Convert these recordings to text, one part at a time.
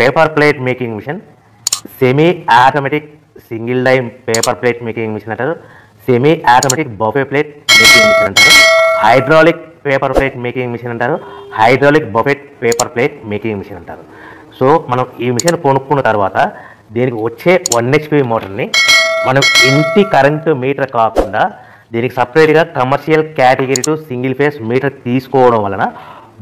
Paper plate making machine, semi automatic single die paper plate making machine అంటారు, semi automatic buffet plate making machine అంటారు, hydraulic paper plate making machine అంటారు, hydraulic buffet paper plate making machine అంటారు. So మనం ఈ machine కొనుక్కున్న తర్వాత దీనికి వచ్చే 1 HP మోటార్ని మనం ఇంటి కరెంటు మీటర్ కాకుండా దీనికి సపరేట్గా commercial category to single phase metre తీసుకోవడం వలన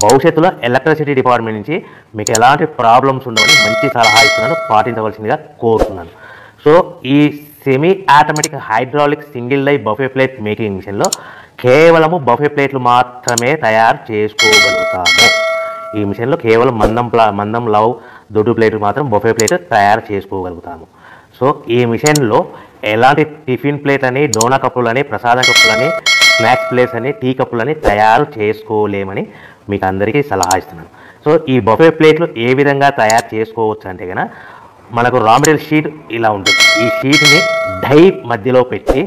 భవిష్యత్తులో ఎలక్ట్రిసిటీ డిపార్ట్మెంట్ నుంచి మీకు ఎలాంటి ప్రాబ్లమ్స్ ఉండవని మంచి సలహా ఇస్తున్నాను, పాటించవలసిందిగా కోరుతున్నాను. సో ఈ semi automatic hydraulic single die buffet plate making మిషన్లో కేవలము బఫే ప్లేట్లు మాత్రమే తయారు చేసుకోగలుగుతాము. ఈ మిషన్లో కేవలం మందం లవ్ దొడ్డు ప్లేట్లు మాత్రం బఫే ప్లేట్ తయారు చేసుకోగలుగుతాము. సో ఈ మిషన్లో ఎలాంటి టిఫిన్ ప్లేట్ అని, డోనా కప్పులని, ప్రసాదం కప్పులని, స్నాక్స్ ప్లేట్స్ అని, టీ కప్పులని తయారు చేసుకోలేమని మీకు అందరికీ సలహా ఇస్తున్నాను. సో ఈ బఫే ప్లేట్లు ఏ విధంగా తయారు చేసుకోవచ్చు అంటే కనుక మనకు రా మెటీరియల్ షీట్ ఇలా ఉంటుంది. ఈ షీట్ని డై మధ్యలో పెట్టి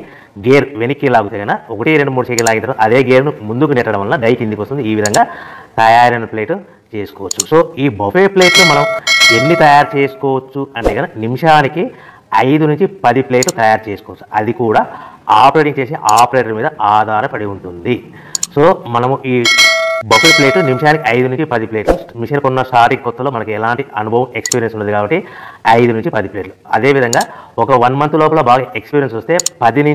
గేర్ వెనక్కి లాగితే కనుక 1, 2, 3 సెకండ్లు లాగితే అదే గేర్ను ముందుకు నెట్టడం వల్ల డై కిందికి వస్తుంది. ఈ విధంగా తయారైన ప్లేట్ చేసుకోవచ్చు. సో ఈ బఫే ప్లేట్లు మనం ఎన్ని తయారు చేసుకోవచ్చు అంటే కనుక నిమిషానికి 5 నుంచి 10 ప్లేట్లు తయారు చేసుకోవచ్చు. అది కూడా ఆపరేటింగ్ చేసే ఆపరేటర్ మీద ఆధారపడి ఉంటుంది. సో మనము ఈ బఫే ప్లేట్ నిమిషానికి 5 నుంచి 10 ప్లేట్లు. మిషన్ కొన్న స్టార్టింగ్ కొత్తలో మనకి ఎలాంటి అనుభవం ఎక్స్పీరియన్స్ ఉన్నది కాబట్టి 5 నుంచి 10 ప్లేట్లు. అదేవిధంగా ఒక 1 మంత్ లోపల బాగా ఎక్స్పీరియన్స్ వస్తే 10 నుంచి